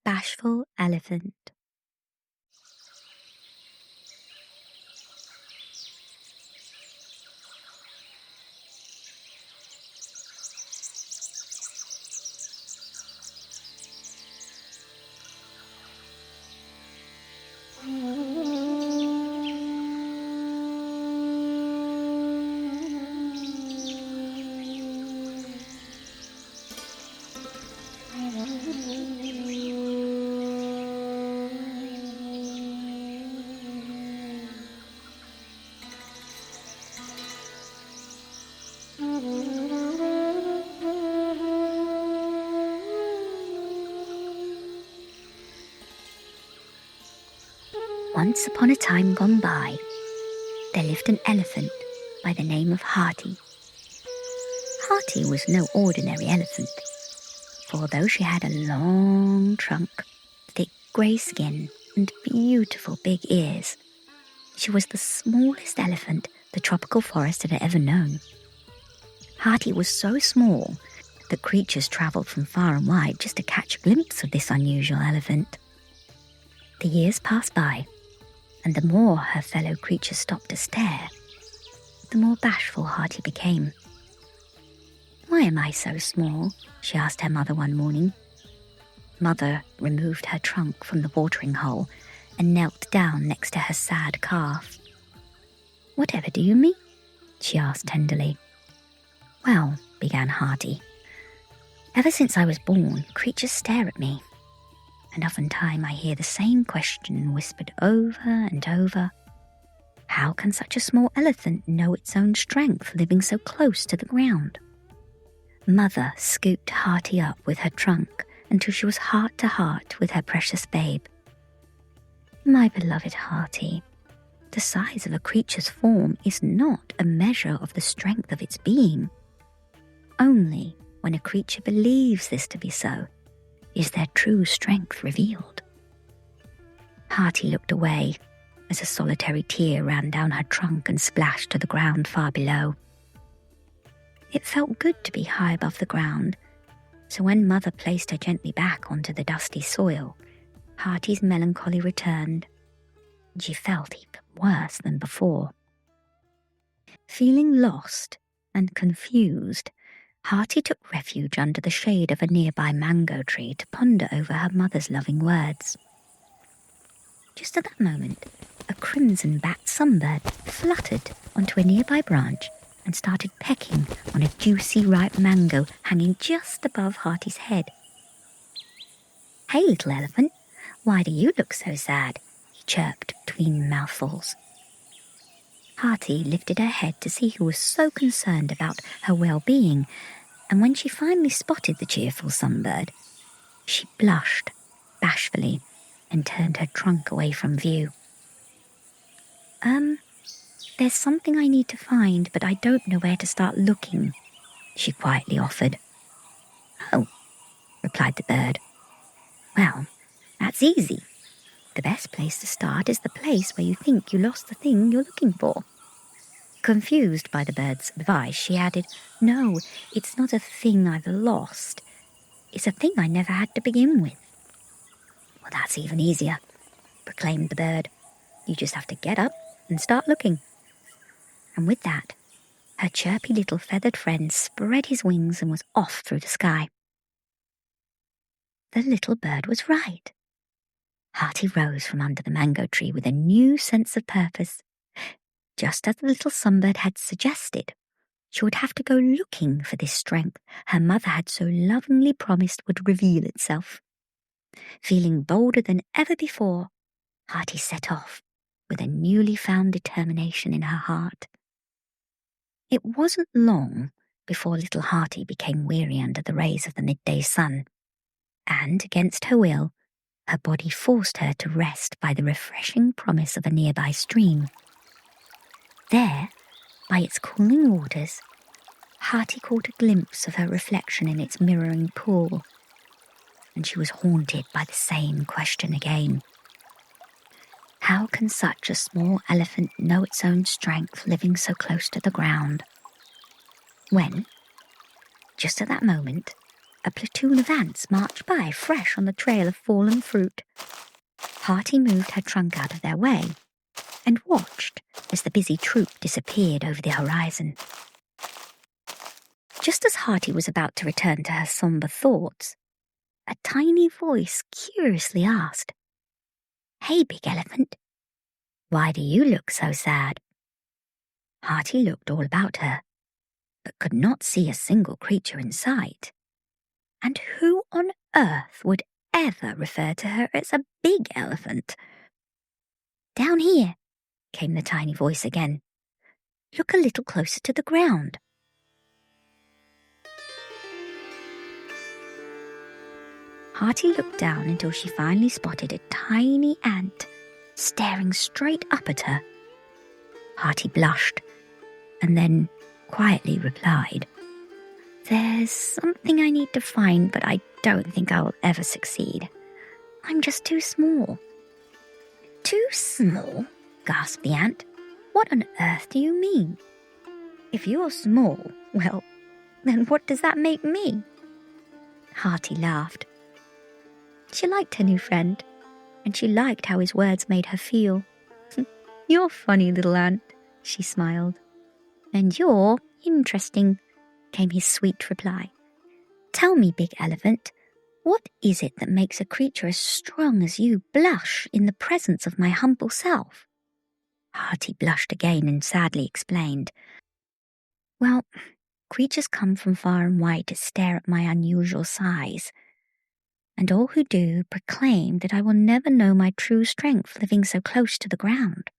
Bashful Elephant. Once upon a time gone by, there lived an elephant by the name of Hearty. Hearty was no ordinary elephant, for although she had a long trunk, thick grey skin, and beautiful big ears, she was the smallest elephant the tropical forest had ever known. Hearty was so small that creatures travelled from far and wide just to catch a glimpse of this unusual elephant. The years passed by, and the more her fellow creatures stopped to stare, the more bashful Hearty became. "Why am I so small?" she asked her mother one morning. Mother removed her trunk from the watering hole and knelt down next to her sad calf. "Whatever do you mean?" she asked tenderly. "Well," began Hearty, "ever since I was born, creatures stare at me, and oftentimes I hear the same question whispered over and over. How can such a small elephant know its own strength living so close to the ground?" Mother scooped Hearty up with her trunk until she was heart to heart with her precious babe. "My beloved Hearty, the size of a creature's form is not a measure of the strength of its being. Only when a creature believes this to be so is their true strength revealed." Hearty looked away as a solitary tear ran down her trunk and splashed to the ground far below. It felt good to be high above the ground, so when Mother placed her gently back onto the dusty soil, Hearty's melancholy returned, and she felt even worse than before. Feeling lost and confused, Hearty took refuge under the shade of a nearby mango tree to ponder over her mother's loving words. Just at that moment, a crimson-backed sunbird fluttered onto a nearby branch and started pecking on a juicy ripe mango hanging just above Hearty's head. "Hey, little elephant, why do you look so sad?" he chirped between mouthfuls. Hearty lifted her head to see who was so concerned about her well-being, and when she finally spotted the cheerful sunbird, she blushed bashfully and turned her trunk away from view. There's something I need to find, but I don't know where to start looking," she quietly offered. "Oh," replied the bird. "Well, that's easy. The best place to start is the place where you think you lost the thing you're looking for." Confused by the bird's advice, she added, "No, it's not a thing I've lost. It's a thing I never had to begin with." "Well, that's even easier," proclaimed the bird. "You just have to get up and start looking." And with that, her chirpy little feathered friend spread his wings and was off through the sky. The little bird was right. Hearty rose from under the mango tree with a new sense of purpose. Just as the little sunbird had suggested, she would have to go looking for this strength her mother had so lovingly promised would reveal itself. Feeling bolder than ever before, Hearty set off with a newly found determination in her heart. It wasn't long before little Hearty became weary under the rays of the midday sun, and against her will, her body forced her to rest by the refreshing promise of a nearby stream. There, by its cooling waters, Hearty caught a glimpse of her reflection in its mirroring pool, and she was haunted by the same question again. How can such a small elephant know its own strength living so close to the ground? When, just at that moment, a platoon of ants marched by, fresh on the trail of fallen fruit. Hearty moved her trunk out of their way and watched as the busy troop disappeared over the horizon. Just as Hearty was about to return to her somber thoughts, a tiny voice curiously asked, "Hey, Big Elephant, why do you look so sad?" Hearty looked all about her, but could not see a single creature in sight. And who on earth would ever refer to her as a big elephant? "Down here," came the tiny voice again. "Look a little closer to the ground." Hearty looked down until she finally spotted a tiny ant staring straight up at her. Hearty blushed and then quietly replied, "There's something I need to find, but I don't think I'll ever succeed. I'm just too small." "Too small?" gasped the ant. "What on earth do you mean? If you're small, well, then what does that make me?" Hearty laughed. She liked her new friend, and she liked how his words made her feel. "You're funny, little ant," she smiled. "And you're interesting," came his sweet reply. "Tell me, Big Elephant, what is it that makes a creature as strong as you blush in the presence of my humble self?" Hearty blushed again and sadly explained, "Well, creatures come from far and wide to stare at my unusual size, and all who do proclaim that I will never know my true strength living so close to the ground."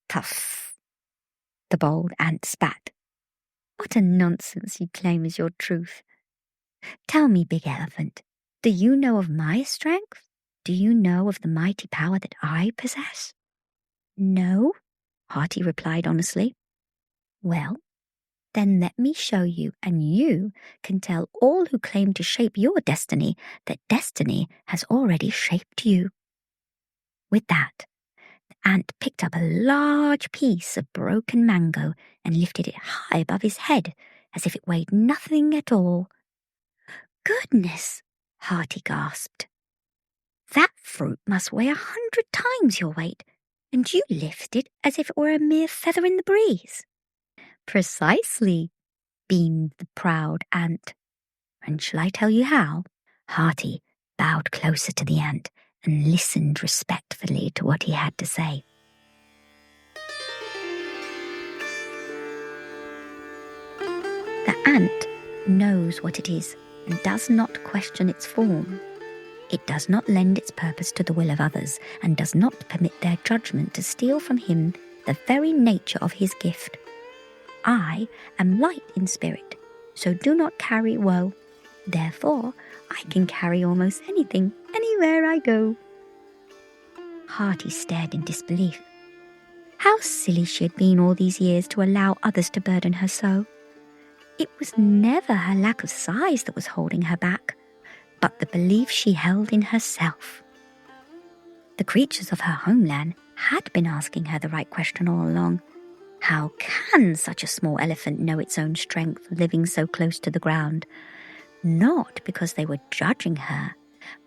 "Puff!" the bold ant spat. "What a nonsense you claim as your truth. Tell me, Big Elephant, do you know of my strength? Do you know of the mighty power that I possess?" "No," Hearty replied honestly. "Well, then let me show you, and you can tell all who claim to shape your destiny that destiny has already shaped you." With that, the ant picked up a large piece of broken mango and lifted it high above his head as if it weighed nothing at all. "Goodness," Hearty gasped. "That fruit must weigh 100 times your weight, and you lift it as if it were a mere feather in the breeze." "Precisely," beamed the proud ant. "And shall I tell you how?" Hearty bowed closer to the ant and listened respectfully to what he had to say. The ant knows what it is and does not question its form. It does not lend its purpose to the will of others and does not permit their judgment to steal from him the very nature of his gift. I am light in spirit, so do not carry woe. Therefore, I can carry almost anything, anywhere I go." Hearty stared in disbelief. How silly she had been all these years to allow others to burden her so. It was never her lack of size that was holding her back, but the belief she held in herself. The creatures of her homeland had been asking her the right question all along. How can such a small elephant know its own strength living so close to the ground? Not because they were judging her,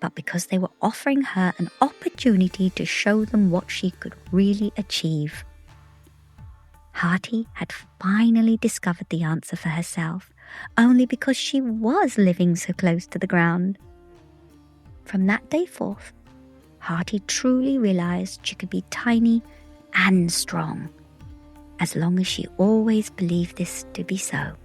but because they were offering her an opportunity to show them what she could really achieve. Hearty had finally discovered the answer for herself, only because she was living so close to the ground. From that day forth, Hearty truly realized she could be tiny and strong, as long as she always believed this to be so.